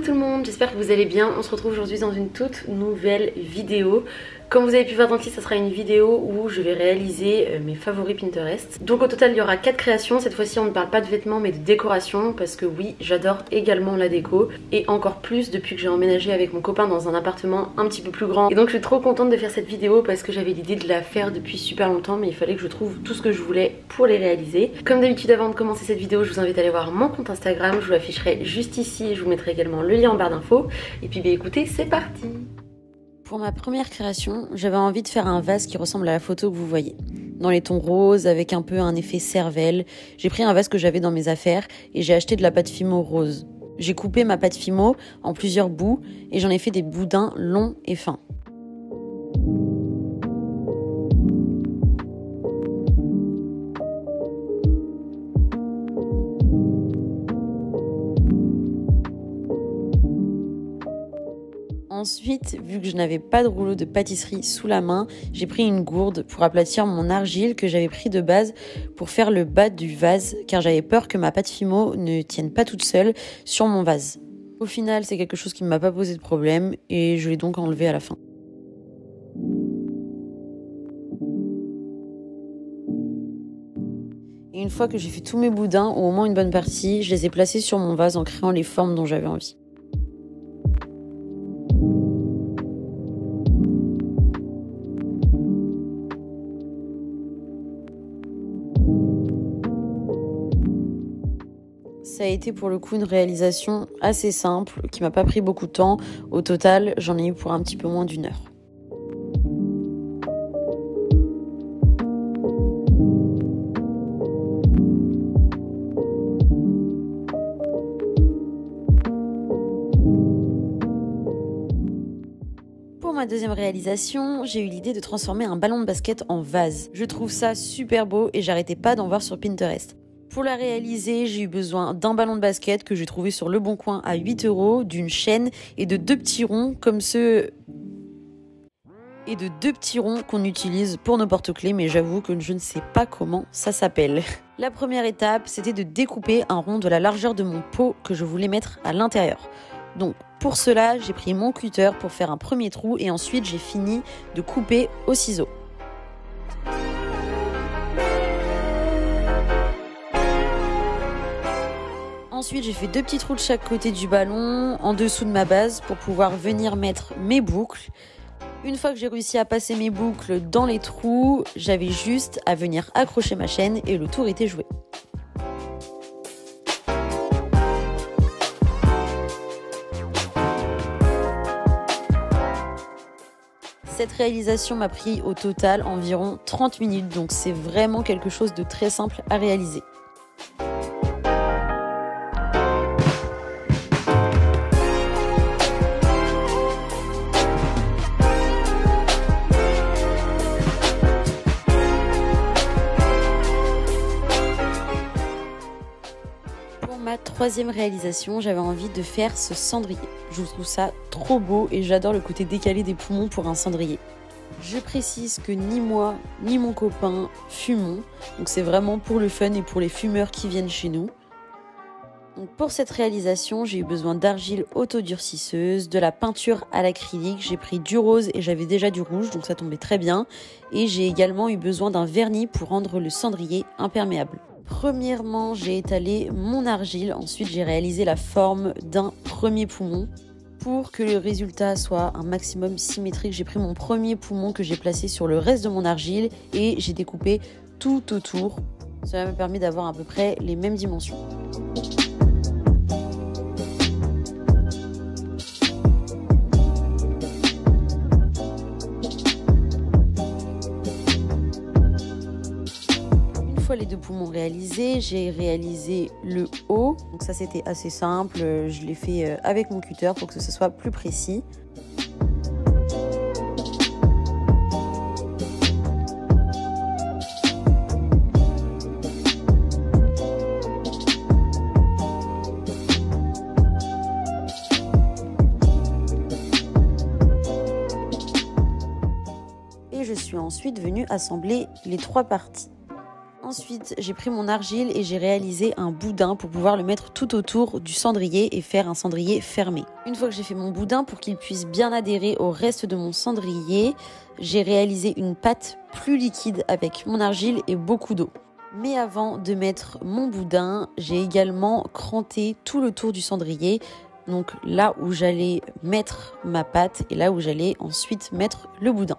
tout le monde, j'espère que vous allez bien. On se retrouve aujourd'hui dans une toute nouvelle vidéo. Comme vous avez pu voir dans le titre, ça sera une vidéo où je vais réaliser mes favoris Pinterest. Donc au total il y aura 4 créations. Cette fois-ci on ne parle pas de vêtements mais de décoration, parce que oui, j'adore également la déco. Et encore plus depuis que j'ai emménagé avec mon copain dans un appartement un petit peu plus grand. Et donc je suis trop contente de faire cette vidéo parce que j'avais l'idée de la faire depuis super longtemps, mais il fallait que je trouve tout ce que je voulais pour les réaliser. Comme d'habitude, avant de commencer cette vidéo, je vous invite à aller voir mon compte Instagram. Je vous l'afficherai juste ici et je vous mettrai également le lien en barre d'infos. Et puis écoutez, c'est parti! Pour ma première création, j'avais envie de faire un vase qui ressemble à la photo que vous voyez. Dans les tons roses, avec un peu un effet cervelle. J'ai pris un vase que j'avais dans mes affaires et j'ai acheté de la pâte Fimo rose. J'ai coupé ma pâte Fimo en plusieurs bouts et j'en ai fait des boudins longs et fins. Ensuite, vu que je n'avais pas de rouleau de pâtisserie sous la main, j'ai pris une gourde pour aplatir mon argile que j'avais pris de base pour faire le bas du vase, car j'avais peur que ma pâte Fimo ne tienne pas toute seule sur mon vase. Au final, c'est quelque chose qui ne m'a pas posé de problème et je l'ai donc enlevé à la fin. Et une fois que j'ai fait tous mes boudins, ou au moins une bonne partie, je les ai placés sur mon vase en créant les formes dont j'avais envie. Ça a été pour le coup une réalisation assez simple, qui m'a pas pris beaucoup de temps. Au total, j'en ai eu pour un petit peu moins d'1 heure. Pour ma deuxième réalisation, j'ai eu l'idée de transformer un ballon de basket en vase. Je trouve ça super beau et j'arrêtais pas d'en voir sur Pinterest. Pour la réaliser, j'ai eu besoin d'un ballon de basket que j'ai trouvé sur Le Bon Coin à 8 €, d'une chaîne et de 2 petits ronds comme ceux... Et de 2 petits ronds qu'on utilise pour nos porte-clés, mais j'avoue que je ne sais pas comment ça s'appelle. La première étape, c'était de découper un rond de la largeur de mon pot que je voulais mettre à l'intérieur. Donc pour cela, j'ai pris mon cutter pour faire un premier trou et ensuite j'ai fini de couper au ciseau. Ensuite, j'ai fait 2 petits trous de chaque côté du ballon, en dessous de ma base, pour pouvoir venir mettre mes boucles. Une fois que j'ai réussi à passer mes boucles dans les trous, j'avais juste à venir accrocher ma chaîne et le tour était joué. Cette réalisation m'a pris au total environ 30 minutes, donc c'est vraiment quelque chose de très simple à réaliser. Ma troisième réalisation, j'avais envie de faire ce cendrier. Je trouve ça trop beau et j'adore le côté décalé des poumons pour un cendrier. Je précise que ni moi ni mon copain fumons, donc c'est vraiment pour le fun et pour les fumeurs qui viennent chez nous. Donc pour cette réalisation, j'ai eu besoin d'argile autodurcisseuse, de la peinture à l'acrylique, j'ai pris du rose et j'avais déjà du rouge, donc ça tombait très bien. Et j'ai également eu besoin d'un vernis pour rendre le cendrier imperméable. Premièrement, j'ai étalé mon argile, ensuite j'ai réalisé la forme d'un premier poumon. Pour que le résultat soit un maximum symétrique, j'ai pris mon premier poumon que j'ai placé sur le reste de mon argile et j'ai découpé tout autour. Cela m'a permis d'avoir à peu près les mêmes dimensions. Une fois les 2 poumons réalisés, j'ai réalisé le haut. Donc ça c'était assez simple, je l'ai fait avec mon cutter pour que ce soit plus précis. Et je suis ensuite venue assembler les 3 parties. Ensuite, j'ai pris mon argile et j'ai réalisé un boudin pour pouvoir le mettre tout autour du cendrier et faire un cendrier fermé. Une fois que j'ai fait mon boudin, pour qu'il puisse bien adhérer au reste de mon cendrier, j'ai réalisé une pâte plus liquide avec mon argile et beaucoup d'eau. Mais avant de mettre mon boudin, j'ai également cranté tout le tour du cendrier, donc là où j'allais mettre ma pâte et là où j'allais ensuite mettre le boudin.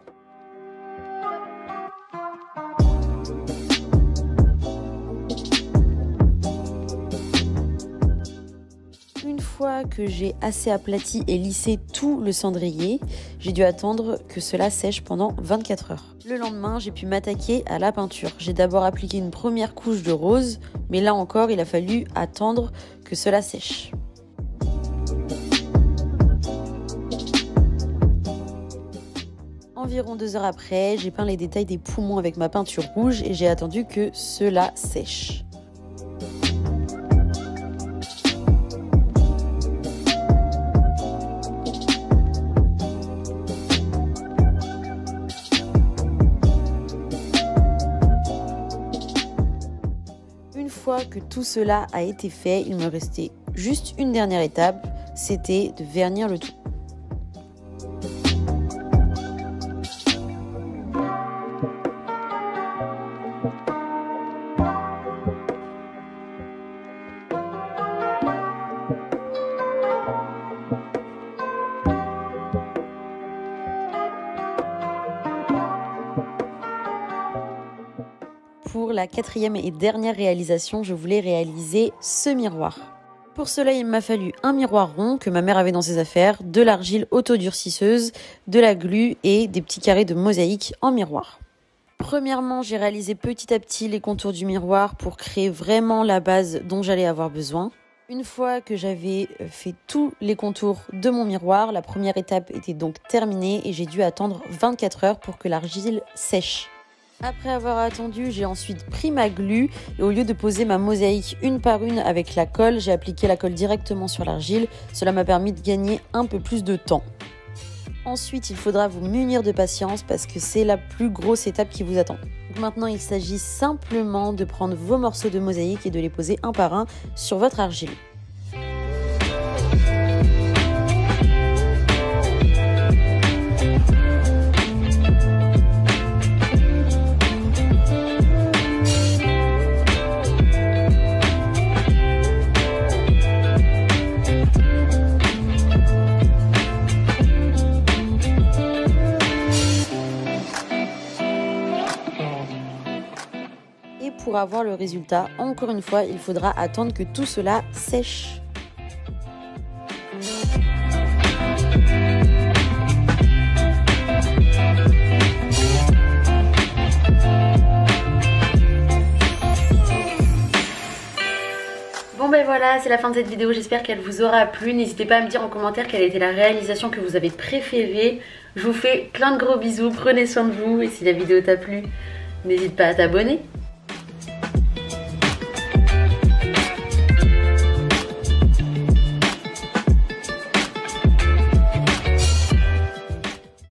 Une fois que j'ai assez aplati et lissé tout le cendrier, j'ai dû attendre que cela sèche pendant 24 heures. Le lendemain, j'ai pu m'attaquer à la peinture. J'ai d'abord appliqué une première couche de rose, mais là encore, il a fallu attendre que cela sèche. Environ 2 heures après, j'ai peint les détails des poumons avec ma peinture rouge et j'ai attendu que cela sèche. Une fois que tout cela a été fait, il me restait juste une dernière étape, c'était de vernir le tout. Pour la quatrième et dernière réalisation, je voulais réaliser ce miroir. Pour cela, il m'a fallu un miroir rond que ma mère avait dans ses affaires, de l'argile autodurcisseuse, de la glu et des petits carrés de mosaïque en miroir. Premièrement, j'ai réalisé petit à petit les contours du miroir pour créer vraiment la base dont j'allais avoir besoin. Une fois que j'avais fait tous les contours de mon miroir, la première étape était donc terminée et j'ai dû attendre 24 heures pour que l'argile sèche. Après avoir attendu, j'ai ensuite pris ma glu et au lieu de poser ma mosaïque une par une avec la colle, j'ai appliqué la colle directement sur l'argile. Cela m'a permis de gagner un peu plus de temps. Ensuite, il faudra vous munir de patience parce que c'est la plus grosse étape qui vous attend. Donc maintenant, il s'agit simplement de prendre vos morceaux de mosaïque et de les poser un par un sur votre argile. Et pour avoir le résultat, encore une fois, il faudra attendre que tout cela sèche. Bon ben voilà, c'est la fin de cette vidéo, j'espère qu'elle vous aura plu. N'hésitez pas à me dire en commentaire quelle était la réalisation que vous avez préférée. Je vous fais plein de gros bisous, prenez soin de vous et si la vidéo t'a plu, n'hésite pas à t'abonner.